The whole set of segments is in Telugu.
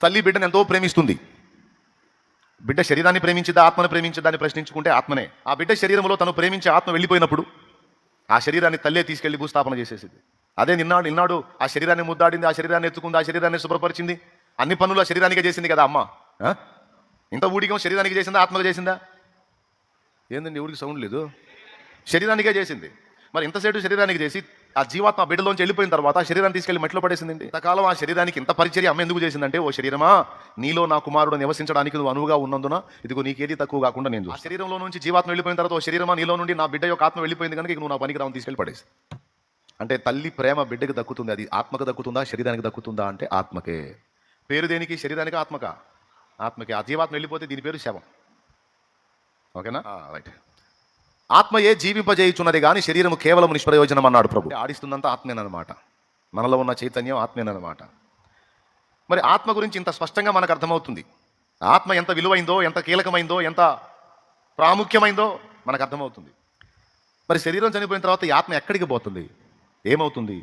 తల్లి బిడ్డను ఎంతో ప్రేమిస్తుంది. బిడ్డ శరీరాన్ని ప్రేమించిదా ఆత్మను ప్రేమించిదా అని ప్రశ్నించుకుంటే ఆత్మనే. ఆ బిడ్డ శరీరంలో తను ప్రేమించే ఆత్మ వెళ్ళిపోయినప్పుడు ఆ శరీరాన్ని తల్లే తీసుకెళ్లి భూస్థాపన చేసేసింది. అదే నిన్నాడు ఆ శరీరాన్ని ముద్దాడింది, ఆ శరీరాన్ని ఎత్తుకుంది, ఆ శరీరాన్ని శుభ్రపరిచింది, అన్ని పనులు ఆ శరీరానికే చేసింది కదా అమ్మ. ఇంత ఊడిగం శరీరానికి చేసిందా ఆత్మగా చేసిందా? ఏందండి ఎవరికి సౌండ్ లేదు? శరీరానికే చేసింది. మరి ఇంతసేపు శరీరానికి చేసి ఆ జీవాత్మ బిడ్డలోంచి వెళ్ళిపోయిన తర్వాత ఆ శరీరాన్ని తీసుకెళ్లి మెట్లో పడేసిందండి. ఇంతకాలం ఆ శరీరానికి ఇంత పరిచర్య అమ్మ ఎందుకు చేసిందంటే, ఓ శరీరమా, నీలో నా కుమారుడు నివసించడానికి నువ్వు అనువుగా ఉన్నందున ఇదిగో నీకేది తక్కువ కాకుండా నేను ఆ శరీరంలో నుంచి జీవాత్మ వెళ్ళిపోయిన తర్వాత, ఓ శరీరమా, నీలో నుండి నా బిడ్డ యొక్క ఆత్మ వెళ్ళిపోయింది కనుక నువ్వు నా పనికి రావని తీసుకెళ్లి పడేసి. అంటే తల్లి ప్రేమ బిడ్డకి దక్కుతుంది. అది ఆత్మకు దక్కుతుందా శరీరానికి దక్కుతుందా అంటే ఆత్మకే. పేరు దేనికి? శరీరానికి, ఆత్మక? ఆత్మకే. ఆ జీవాత్మ వెళ్ళిపోతే దీని పేరు శవం. ఓకేనా? రైట్. ఆత్మయే జీవింపజేయుచున్నది కానీ శరీరము కేవలం నిష్ప్రయోజనం అన్నాడు ప్రభు. ఆడిస్తుందంతా ఆత్మేనమాట. మనలో ఉన్న చైతన్యం ఆత్మేనమాట. మరి ఆత్మ గురించి ఇంత స్పష్టంగా మనకు అర్థమవుతుంది. ఆత్మ ఎంత విలువైందో, ఎంత కీలకమైందో, ఎంత ప్రాముఖ్యమైందో మనకు అర్థమవుతుంది. మరి శరీరం చనిపోయిన తర్వాత ఈ ఆత్మ ఎక్కడికి పోతుంది? ఏమవుతుంది?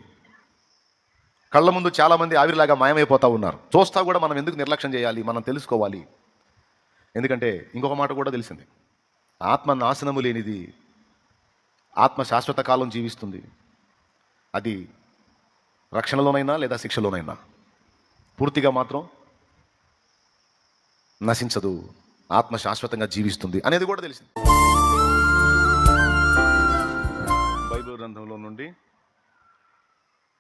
కళ్ళ ముందు చాలామంది ఆవిరిలాగా మాయమైపోతూ ఉన్నారు. చూస్తా కూడా మనం ఎందుకు నిర్లక్ష్యం చేయాలి? మనం తెలుసుకోవాలి. ఎందుకంటే ఇంకొక మాట కూడా తెలిసింది, ఆత్మ నాశనము లేనిది, ఆత్మ శాశ్వత కాలం జీవిస్తుంది. అది రక్షణలోనైనా లేదా శిక్షలోనైనా పూర్తిగా మాత్రం నశించదు. ఆత్మ శాశ్వతంగా జీవిస్తుంది అనేది కూడా తెలిసింది. బైబిల్ గ్రంథంలో నుండి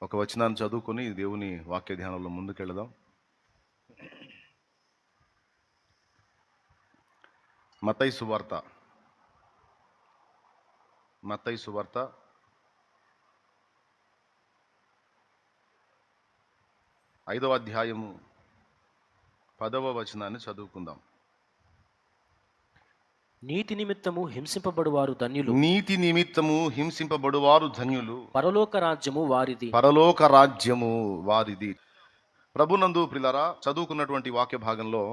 ఒక వచనాన్ని చదువుకొని దేవుని వాక్య ధ్యానంలో ముందుకెళ్దాం. మత్తయి సువార్త 5వ అధ్యాయము 10వ వచనాన్ని చదువుకుందాం. నీతి నిమిత్తము హింసింపబడువారు ధన్యులు. నీతి నిమిత్తము హింసింపబడువారు ధన్యులు. పరలోక రాజ్యము వారిది. పరలోక రాజ్యము వారిది. ప్రభునందు ప్రియులారా, చదువుకున్నటువంటి వాక్య భాగంలో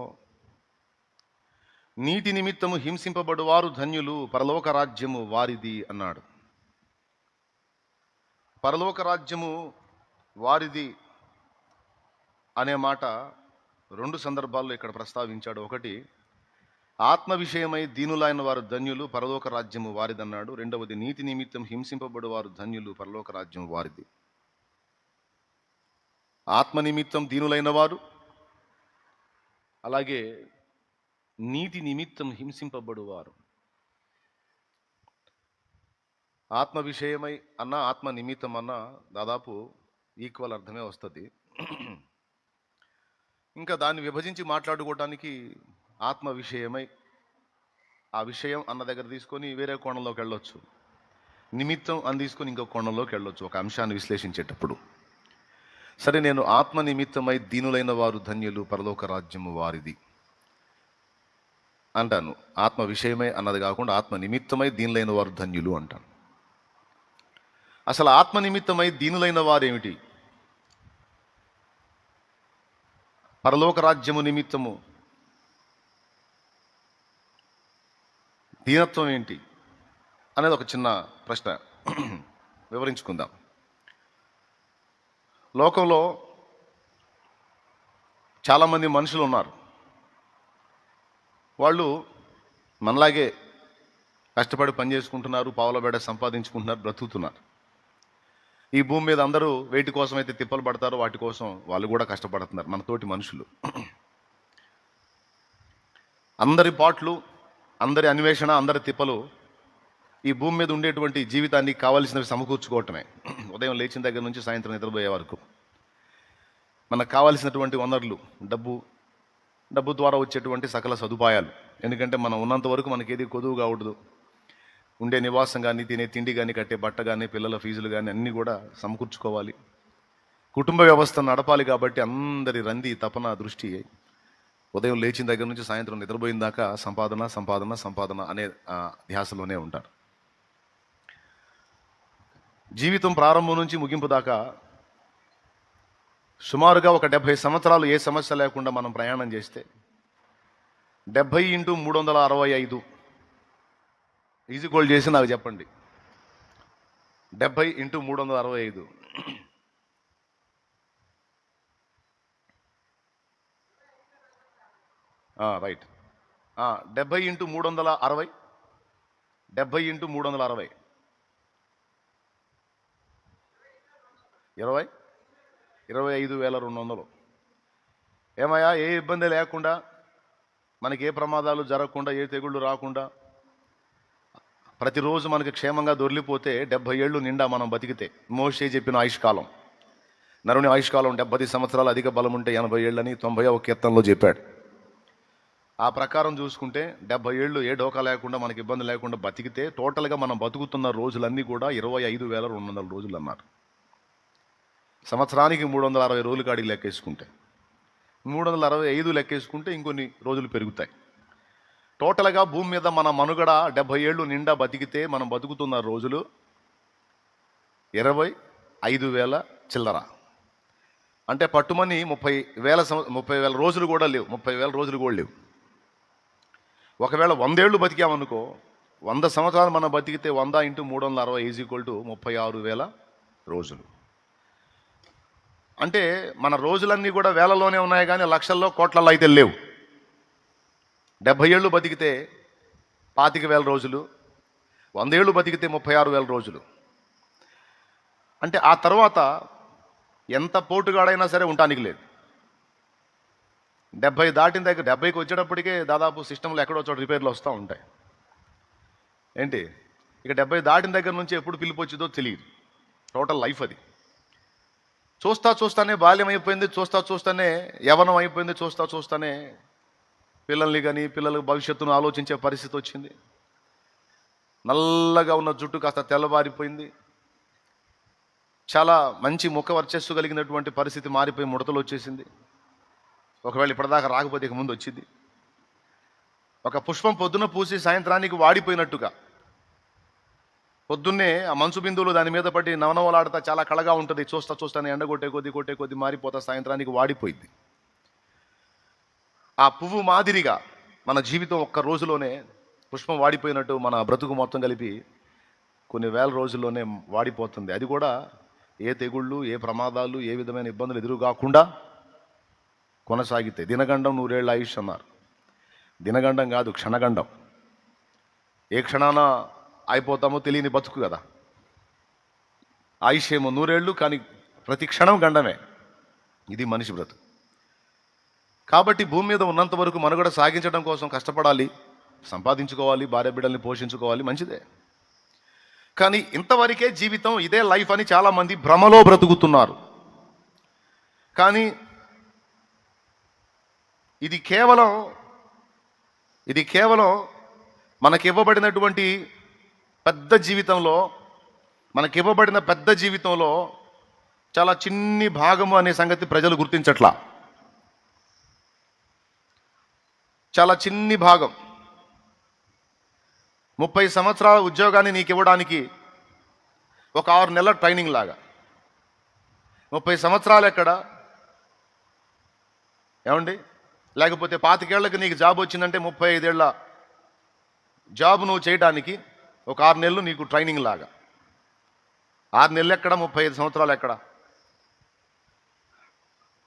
నీతి నిమిత్తము హింసింపబడువారు ధన్యులు, పరలోక రాజ్యము వారిది అన్నాడు. పరలోక రాజ్యము వారిది అనే మాట 2 సందర్భాల్లో ఇక్కడ ప్రస్తావించాడు. ఒకటి, ఆత్మ విషయమై దీనులైన వారు ధన్యులు, పరలోక రాజ్యము వారిదన్నాడు. రెండవది, నీతి నిమిత్తం హింసింపబడు వారు ధన్యులు, పరలోక రాజ్యం వారిది. ఆత్మ నిమిత్తం దీనులైన వారు, అలాగే నీతి నిమిత్తం హింసింపబడువారు. ఆత్మ విషయమై అన్న, ఆత్మ నిమిత్తం అన్న దాదాపు ఈక్వల్ అర్థమే వస్తుంది. ఇంకా దాన్ని విభజించి మాట్లాడుకోవడానికి ఆత్మ విషయమై, ఆ విషయం అన్న దగ్గర తీసుకొని వేరే కోణంలోకి వెళ్ళొచ్చు, నిమిత్తం అని తీసుకొని ఇంకో కోణంలోకి వెళ్ళొచ్చు ఒక అంశాన్ని విశ్లేషించేటప్పుడు. సరే, నేను ఆత్మ నిమిత్తమై దీనులైన వారు ధన్యులు, పరలోక రాజ్యము వారిది అంటాను. ఆత్మ విషయమై అన్నది కాకుండా ఆత్మ నిమిత్తమై దీనులైన వారు ధన్యులు అంటాను. అసలు ఆత్మ నిమిత్తమై దీనులైన వారేమిటి? పరలోక రాజ్యము నిమిత్తము దీనత్వం ఏంటి అనేది ఒక చిన్న ప్రశ్న వివరించుకుందాం. లోకంలో చాలామంది మనుషులు ఉన్నారు. వాళ్ళు మనలాగే కష్టపడి పని చేసుకుంటున్నారు, పావుల బేడ సంపాదించుకుంటున్నారు, బ్రతుకుతున్నారు. ఈ భూమి మీద అందరూ వేటి కోసం అయితే తిప్పలు పడతారో వాటి కోసం వాళ్ళు కూడా కష్టపడుతున్నారు, మన తోటి మనుషులు. అందరి పాటలు, అందరి అన్వేషణ, అందరి తిప్పలు ఈ భూమి మీద ఉండేటువంటి జీవితాన్ని కావాల్సినవి సమకూర్చుకోవటమే. ఉదయం లేచిన దగ్గర నుంచి సాయంత్రం నిద్రపోయే వరకు మనకు కావాల్సినటువంటి వనరులు, డబ్బు ద్వారా వచ్చేటువంటి సకల సదుపాయాలు. ఎందుకంటే మనం ఉన్నంత వరకు మనకి ఏది కొదువుగా ఉండదు. ఉండే నివాసం కానీ, తినే తిండి కానీ, కట్టే బట్ట కానీ, పిల్లల ఫీజులు కానీ అన్నీ కూడా సమకూర్చుకోవాలి. కుటుంబ వ్యవస్థ నడపాలి. కాబట్టి అందరి రంది, తపన, దృష్టి ఉదయం లేచిన దగ్గర నుంచి సాయంత్రం నిద్రపోయిన దాకా సంపాదన సంపాదన సంపాదన అనే ధ్యాసలోనే ఉంటారు. జీవితం ప్రారంభం నుంచి ముగింపు దాకా సుమారుగా ఒక 70 సంవత్సరాలు ఏ సమస్య లేకుండా మనం ప్రయాణం చేస్తే 70 × 365 ఈజీక్వల్ చేసి నాకు చెప్పండి. 70 × 365 రైట్. 70 into 360, 70 into 360, 25,200. ఏమయ్యా, ఏ ఇబ్బంది లేకుండా, మనకి ఏ ప్రమాదాలు జరగకుండా, ఏ తెగుళ్ళు రాకుండా, ప్రతిరోజు మనకి క్షేమంగా దొరికిపోతే 70 ఏళ్ళు నిండా మనం బతికితే, మోషే చెప్పిన ఆయుష్కాలం, నరుని ఆయుష్కాలం 70 సంవత్సరాలు, అధిక బలం ఉంటే 80 ఏళ్ళని 90వ కీర్తనలో చెప్పాడు. ఆ ప్రకారం చూసుకుంటే 70 ఏళ్ళు ఏ డోకా లేకుండా, మనకి ఇబ్బంది లేకుండా బతికితే, టోటల్గా మనం బతుకుతున్న రోజులన్నీ కూడా 25,200 రోజులు అన్నారు. సంవత్సరానికి 360 రోజుల కాడికి లెక్కేసుకుంటే, 365 లెక్కేసుకుంటే ఇంకొన్ని రోజులు పెరుగుతాయి. టోటల్గా భూమి మీద మన మనుగడ 70 ఏళ్ళు నిండా బతికితే మనం బతుకుతున్న రోజులు 25,000 చిల్లర. అంటే పట్టుమని 30,000 రోజులు కూడా లేవు, 30,000 రోజులు కూడా లేవు. ఒకవేళ 100 ఏళ్ళు బతికామనుకో, 100 సంవత్సరాలు మనం బతికితే 100 ఇంటూ 360 = 36,000 రోజులు. అంటే మన రోజులన్నీ కూడా వేలలోనే ఉన్నాయి కానీ లక్షల్లో కోట్లలో అయితే లేవు. 70 ఏళ్ళు బతికితే 25,000 రోజులు, 100 ఏళ్ళు బతికితే 36,000 రోజులు. అంటే ఆ తర్వాత ఎంత పోటుగాడైనా సరే ఉండటానికి లేదు. 70 దాటిన దగ్గర, 70కి వచ్చేటప్పటికే దాదాపు సిస్టంలో ఎక్కడో చోట రిపేర్లు వస్తూ ఉంటాయి. ఏంటి, ఇక 70 దాటిన దగ్గర నుంచి ఎప్పుడు పిలుపు వచ్చిందో తెలియదు. టోటల్ లైఫ్ అది. చూస్తానే బాల్యం అయిపోయింది, చూస్తానే యవ్వనం అయిపోయింది, చూస్తానే పిల్లల్ని కానీ పిల్లల భవిష్యత్తును ఆలోచించే పరిస్థితి వచ్చింది. నల్లగా ఉన్న జుట్టు కాస్త తెల్లబారిపోయింది. చాలా మంచి ముఖ వర్చస్సు కలిగినటువంటి పరిస్థితి మారిపోయి ముడతలు వచ్చేసింది. ఒకవేళ ఇప్పటిదాకా రాకపోతే ఇక ముందు వచ్చింది. ఒక పుష్పం పొద్దున పూసి సాయంత్రానికి వాడిపోయినట్టుగా, పొద్దున్నే ఆ మంచు బిందువులు దాని మీద పడి నవనవలాడుతా చాలా కళగా ఉంటుంది. చూస్తానే ఎండ కొట్టే కొద్ది మారిపోతా సాయంత్రానికి వాడిపోయింది. ఆ పువ్వు మాదిరిగా మన జీవితం ఒక్క రోజులోనే పుష్పం వాడిపోయినట్టు మన బ్రతుకు మొత్తం కలిపి కొన్ని వేల రోజుల్లోనే వాడిపోతుంది. అది కూడా ఏ తెగుళ్ళు, ఏ ప్రమాదాలు, ఏ విధమైన ఇబ్బందులు ఎదురు కాకుండా కొనసాగితే. దినగండం 100 ఏళ్ళ ఆయుష్ అన్నారు. దినగండం కాదు, క్షణగండం. ఏ క్షణాన అయిపోతామో తెలియని బతుకు కదా. ఆయుష్ ఏమో 100 ఏళ్ళు, కానీ ప్రతి క్షణం గండమే. ఇది మనిషి బ్రతుకు. కాబట్టి భూమి మీద ఉన్నంత వరకు మనుగడ సాగించడం కోసం కష్టపడాలి, సంపాదించుకోవాలి, భార్య బిడ్డల్ని పోషించుకోవాలి, మంచిదే. కానీ ఇంతవరకే జీవితం, ఇదే లైఫ్ అని చాలామంది భ్రమలో బ్రతుకుతున్నారు. కానీ ఇది కేవలం మనకివ్వబడినటువంటి పెద్ద జీవితంలో చాలా చిన్ని భాగము అనే సంగతి ప్రజలు గుర్తించట్లా. చాలా చిన్ని భాగం. 30 సంవత్సరాల ఉద్యోగాన్ని నీకు ఇవ్వడానికి ఒక 6 నెలల ట్రైనింగ్ లాగా. 30 సంవత్సరాలు ఎక్కడ ఏమండి? లేకపోతే 25 ఏళ్ళకి నీకు జాబ్ వచ్చిందంటే 35 ఏళ్ళ జాబ్ నువ్వు చేయడానికి ఒక 6 నెలలు నీకు ట్రైనింగ్ లాగా. 6 నెలలు ఎక్కడ, 35 సంవత్సరాలు ఎక్కడ?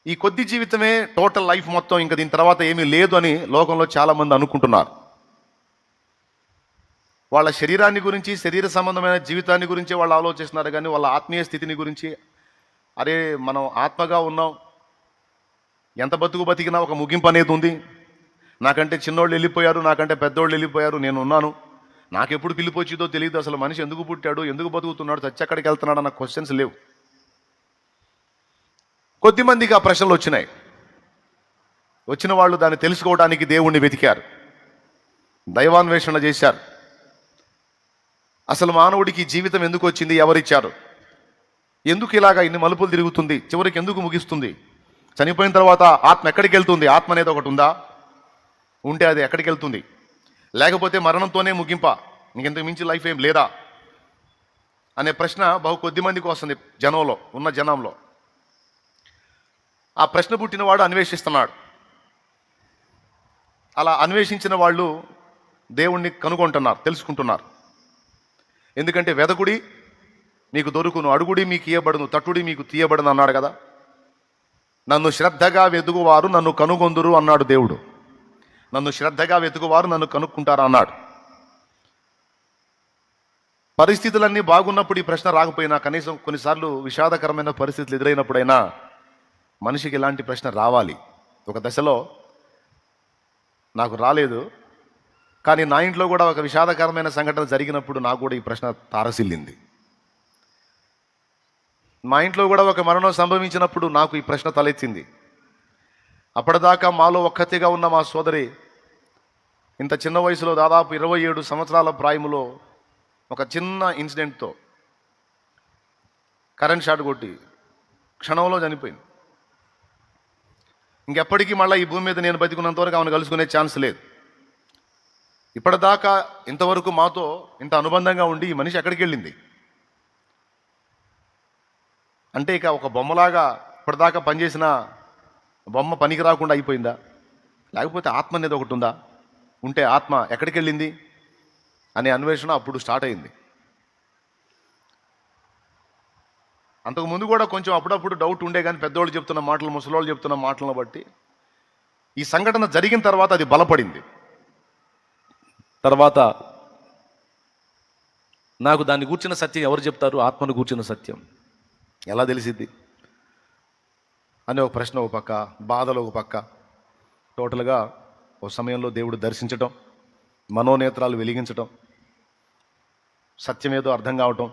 ఈ కొద్ది జీవితమే టోటల్ లైఫ్ మొత్తం, ఇంకా దీని తర్వాత ఏమీ లేదు అని లోకంలో చాలామంది అనుకుంటున్నారు. వాళ్ళ శరీరాన్ని గురించి, శరీర సంబంధమైన జీవితాన్ని గురించి వాళ్ళు ఆలోచిస్తున్నారు కానీ వాళ్ళ ఆత్మీయ స్థితిని గురించి, అరే మనం ఆత్మగా ఉన్నాం, ఎంత బతికినా ఒక ముగింపు అనేది ఉంది. నాకంటే చిన్నోళ్ళు వెళ్ళిపోయారు, నాకంటే పెద్దోళ్ళు వెళ్ళిపోయారు, నేను ఉన్నాను, నాకెప్పుడు పిలుపు వచ్చిందో తెలియదు, అసలు మనిషి ఎందుకు పుట్టాడు, ఎందుకు బతుకుతున్నాడు, చచ్చి ఎక్కడికి వెళ్తున్నాడు అన్న క్వశ్చన్స్ లేవు. కొద్దిమందికి ఆ ప్రశ్నలు వచ్చినాయి. వచ్చిన వాళ్ళు దాన్ని తెలుసుకోవడానికి దేవుణ్ణి వెతికారు, దైవాన్వేషణ చేశారు. అసలు మానవుడికి జీవితం ఎందుకు వచ్చింది, ఎవరిచ్చారు, ఎందుకు ఇలాగా ఇన్ని మలుపులు తిరుగుతుంది, చివరికి ఎందుకు ముగిస్తుంది, చనిపోయిన తర్వాత ఆత్మ ఎక్కడికి వెళ్తుంది, ఆత్మ అనేది ఒకటి ఉందా, ఉంటే అది ఎక్కడికి వెళ్తుంది, లేకపోతే మరణంతోనే ముగింప, ఇంకెంతకు మించి లైఫ్ ఏం లేదా అనే ప్రశ్న బహు కొద్ది మందికి వస్తుంది జనంలో. ఆ ప్రశ్న పుట్టినవాడు అన్వేషిస్తున్నాడు. అలా అన్వేషించిన వాళ్ళు దేవుణ్ణి కనుగొంటున్నారు, తెలుసుకుంటున్నారు. ఎందుకంటే వెదకుడి మీకు దొరుకును, అడుగుడి మీకు ఇయ్యబడును, తట్టుడి మీకు తీయబడును అన్నాడు కదా. నన్ను శ్రద్ధగా వెదుగువారు నన్ను కనుగొందురు అన్నాడు దేవుడు. నన్ను శ్రద్ధగా వెతుకువారు నన్ను కనుక్కుంటారు అన్నాడు. పరిస్థితులన్నీ బాగున్నప్పుడు ఈ ప్రశ్న రాకపోయినా, కనీసం కొన్నిసార్లు విషాదకరమైన పరిస్థితులు ఎదురైనప్పుడైనా మనిషికి ఇలాంటి ప్రశ్న రావాలి. ఒక దశలో నాకు రాలేదు, కానీ నా ఇంట్లో కూడా ఒక విషాదకరమైన సంఘటన జరిగినప్పుడు నాకు కూడా ఈ ప్రశ్న తారసిల్లింది. మా ఇంట్లో కూడా ఒక మరణం సంభవించినప్పుడు నాకు ఈ ప్రశ్న తలెత్తింది. అప్పటిదాకా మాలో ఒక్కతిగా ఉన్న మా సోదరి ఇంత చిన్న వయసులో, దాదాపు 27 సంవత్సరాల ప్రాయములో ఒక చిన్న ఇన్సిడెంట్తో కరెంట్ షాట్ కొట్టి క్షణంలో చనిపోయింది. ఇంకెప్పటికీ మళ్ళీ ఈ భూమి మీద నేను బతికున్నంత వరకు ఆమెను కలుసుకునే ఛాన్స్ లేదు. ఇప్పటిదాకా ఇంతవరకు మాతో ఇంత అనుబంధంగా ఉండి ఈ మనిషి ఎక్కడికి వెళ్ళింది అంటే, ఇక ఒక బొమ్మలాగా ఇప్పటిదాకా పనిచేసిన బొమ్మ పనికి రాకుండా అయిపోయిందా, లేకపోతే ఆత్మ అనేది ఒకటి ఉందా, ఉంటే ఆత్మ ఎక్కడికి వెళ్ళింది అనే అన్వేషణ అప్పుడు స్టార్ట్ అయింది. అంతకుముందు కూడా కొంచెం అప్పుడప్పుడు డౌట్ ఉండే, కానీ పెద్దోళ్ళు చెప్తున్న మాటలు, ముసలోళ్ళు చెప్తున్న మాటలను బట్టి ఈ సంఘటన జరిగిన తర్వాత అది బలపడింది. తర్వాత నాకు దాన్ని గూర్చిన సత్యం ఎవరు చెప్తారు, ఆత్మను గూర్చిన సత్యం ఎలా తెలిసిద్ది అనే ఒక ప్రశ్న ఒక పక్క, బాధలు ఒక పక్క. టోటల్గా ఒక సమయంలో దేవుడు దర్శించటం, మనోనేత్రాలు వెలిగించటం, సత్యం ఏదో అర్థం కావటం,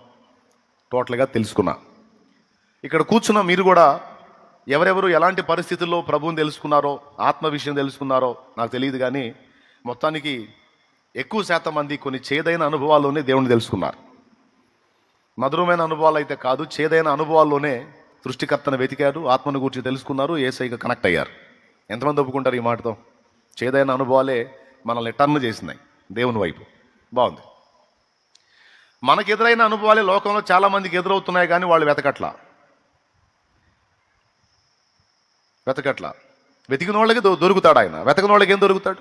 టోటల్గా తెలుసుకున్నా. ఇక్కడ కూర్చున్న మీరు కూడా ఎవరెవరు ఎలాంటి పరిస్థితుల్లో ప్రభువుని తెలుసుకున్నారో, ఆత్మ విషయం తెలుసుకున్నారో నాకు తెలియదు, కానీ మొత్తానికి ఎక్కువ శాతం మంది కొన్ని చేదైన అనుభవాల్లోనే దేవుని తెలుసుకున్నారు. మధురమైన అనుభవాలు అయితే కాదు, చేదైన అనుభవాల్లోనే సృష్టికర్తను వెతికారు, ఆత్మను గురించి తెలుసుకున్నారు, యేసయ్యకి కనెక్ట్ అయ్యారు. ఎంతమంది ఒప్పుకుంటారు ఈ మాటతో? చేదైన అనుభవాలే మనల్ని టర్న్ చేసినాయి దేవుని వైపు. బాగుంది. మనకు ఎదురైన అనుభవాలే లోకంలో చాలా మందికి ఎదురవుతున్నాయి, కానీ వాళ్ళు వెతకట్లా. వెతికిన వాళ్ళకి దొరుకుతాడు ఆయన, వెతకని వాళ్ళకి ఏం దొరుకుతాడు?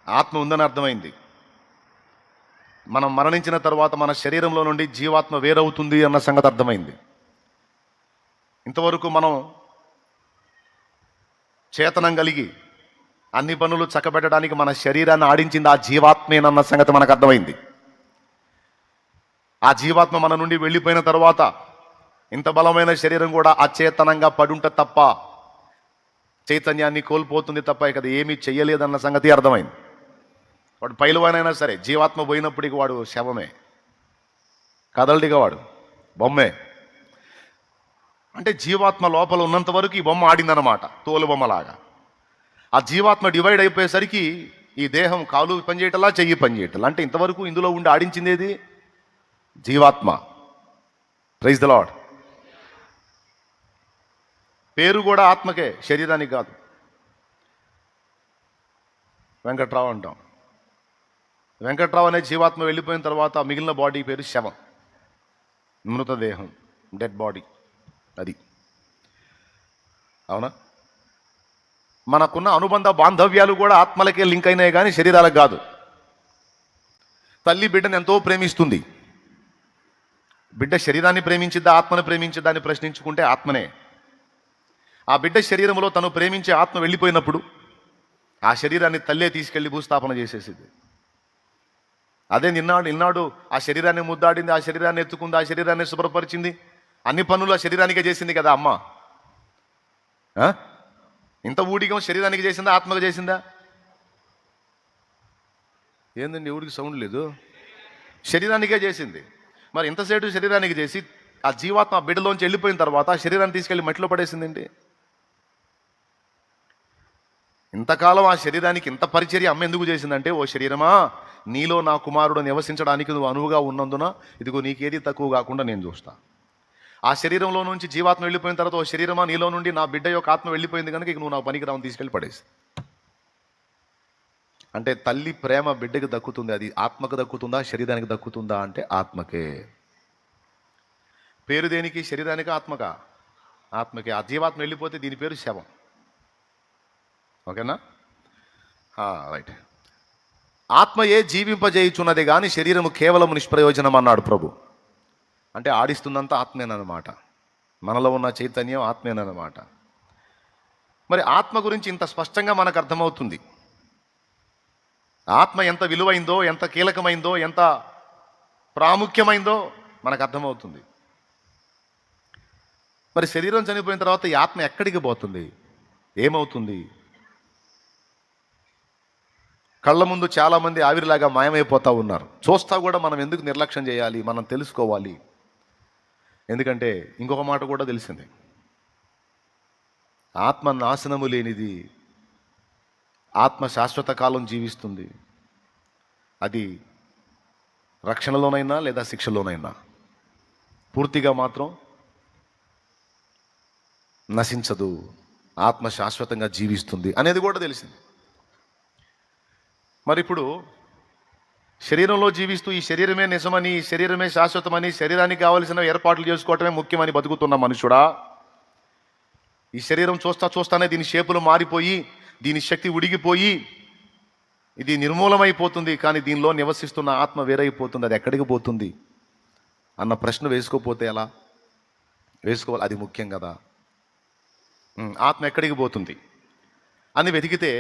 ఆత్మ ఉందని అర్థమైంది. మనం మరణించిన తర్వాత మన శరీరంలో నుండి జీవాత్మ వేరవుతుంది అన్న సంగతి అర్థమైంది. ఇంతవరకు మనం చేతనం కలిగి అన్ని పనులు చక్కబెట్టడానికి మన శరీరాన్ని ఆడించింది ఆ జీవాత్మేనన్న సంగతి మనకు అర్థమైంది. ఆ జీవాత్మ మన నుండి వెళ్ళిపోయిన తర్వాత ఇంత బలమైన శరీరం కూడా అచేతనంగా పడుంట తప్ప, చైతన్యాన్ని కోల్పోతుంది తప్ప ఇక అది ఏమీ చెయ్యలేదన్న సంగతి అర్థమైంది. వాడు పైలవానైనా సరే జీవాత్మ పోయినప్పటికీ వాడు శవమే, కదలడిగా వాడు బొమ్మే. అంటే జీవాత్మ లోపల ఉన్నంత వరకు ఈ బొమ్మ ఆడిందన్నమాట, తోలు బొమ్మలాగా. ఆ జీవాత్మ డివైడ్ అయిపోయేసరికి ఈ దేహం కాలు పనిచేయటలా, చెయ్యి పనిచేయటలా. అంటే ఇంతవరకు ఇందులో ఉండి ఆడించిందేది జీవాత్మ. Praise the Lord. పేరు కూడా ఆత్మకే, శరీరానికి కాదు. వెంకట్రావు అంటాం. వెంకట్రావు అనే జీవాత్మ వెళ్ళిపోయిన తర్వాత మిగిలిన బాడీ పేరు శవం, మృతదేహం, డెడ్ బాడీ. అది అవునా? మనకున్న అనుబంధ బాంధవ్యాలు కూడా ఆత్మలకే లింక్ అయినాయి, కానీ శరీరాలకు కాదు. తల్లి బిడ్డను ఎంతో ప్రేమిస్తుంది. బిడ్డ శరీరాన్ని ప్రేమించిద్దా, ఆత్మను ప్రేమించిద్దా అని ప్రశ్నించుకుంటే ఆత్మనే. ఆ బిడ్డ శరీరంలో తను ప్రేమించే ఆత్మ వెళ్ళిపోయినప్పుడు ఆ శరీరాన్ని తల్లే తీసుకెళ్లి భూస్థాపన చేసేసింది. అదే నిన్నాడు ఆ శరీరాన్ని ముద్దాడింది, ఆ శరీరాన్ని ఎత్తుకుంది, ఆ శరీరాన్ని శుభ్రపరిచింది, అన్ని పనులు ఆ శరీరానికే చేసింది కదా అమ్మ. ఇంత ఊడిగం శరీరానికి చేసిందా, ఆత్మకు చేసిందా? ఏందండి ఎవరికి సౌండ్ లేదు? శరీరానికే చేసింది. మరి ఇంతసేపు శరీరానికి చేసి ఆ జీవాత్మ బిడ్డలోంచి వెళ్ళిపోయిన తర్వాత ఆ శరీరాన్ని తీసుకెళ్లి మట్టిలో పడేసిందండి. ఇంతకాలం ఆ శరీరానికి ఇంత పరిచర్య అమ్మ ఎందుకు చేసిందంటే, ఓ శరీరమా, నీలో నా కుమారుడు నివసించడానికి నువ్వు అనువుగా ఉన్నందున ఇదిగో నీకేది తక్కువ కాకుండా నేను చూస్తా. ఆ శరీరంలో నుంచి జీవాత్మ వెళ్ళిపోయిన తర్వాత, ఓ శరీరమా, నీలో నుండి నా బిడ్డ యొక్క ఆత్మ వెళ్ళిపోయింది కనుక ఇక నువ్వు నా పనికి రావని తీసుకెళ్ళి పడేసి. అంటే తల్లి ప్రేమ బిడ్డకి దక్కుతుంది, అది ఆత్మకు దక్కుతుందా, శరీరానికి దక్కుతుందా అంటే ఆత్మకే. పేరు దేనికి? శరీరానికి, ఆత్మకా? ఆత్మకే. ఆ జీవాత్మ వెళ్ళిపోతే దీని పేరు శవం. ఓకేనా? రైట్. ఆత్మయే జీవింపజేయుచున్నది కానీ శరీరము కేవలం నిష్ప్రయోజనం అన్నాడు ప్రభు. అంటే ఆడిస్తుందంతా ఆత్మేనమాట, మనలో ఉన్న చైతన్యం ఆత్మేనమాట. మరి ఆత్మ గురించి ఇంత స్పష్టంగా మనకు అర్థమవుతుంది. ఆత్మ ఎంత విలువైందో, ఎంత కీలకమైందో, ఎంత ప్రాముఖ్యమైందో మనకు అర్థమవుతుంది. మరి శరీరం చనిపోయిన తర్వాత ఈ ఆత్మ ఎక్కడికి పోతుంది? ఏమవుతుంది? కళ్ళ ముందు చాలామంది ఆవిరిలాగా మాయమైపోతూ ఉన్నారు. చూస్తా కూడా మనం ఎందుకు నిర్లక్ష్యం చేయాలి? మనం తెలుసుకోవాలి. ఎందుకంటే ఇంకొక మాట కూడా తెలిసింది, ఆత్మ నాశనము లేనిది, ఆత్మ శాశ్వత కాలం జీవిస్తుంది. అది రక్షణలోనైనా లేదా శిక్షలోనైనా పూర్తిగా మాత్రం నశించదు, ఆత్మ శాశ్వతంగా జీవిస్తుంది అనేది కూడా తెలిసింది. మరి ఇప్పుడు శరీరంలో జీవిస్తూ ఈ శరీరమే నిజమని, ఈ శరీరమే శాశ్వతమని, శరీరానికి కావలసిన ఏర్పాట్లు చేసుకోవటమే ముఖ్యమని బతుకుతున్న మనుషుడా, ఈ శరీరం చూస్తానే దీని షేపులు మారిపోయి, దీని శక్తి ఉడిగిపోయి, ఇది నిర్మూలమైపోతుంది, కానీ దీనిలో నివసిస్తున్న ఆత్మ వేరైపోతుంది, అది ఎక్కడికి పోతుంది అన్న ప్రశ్న వేసుకోపోతే ఎలా? వేసుకోవాలి, అది ముఖ్యం కదా. ఆత్మ ఎక్కడికి పోతుంది అని వెతికితే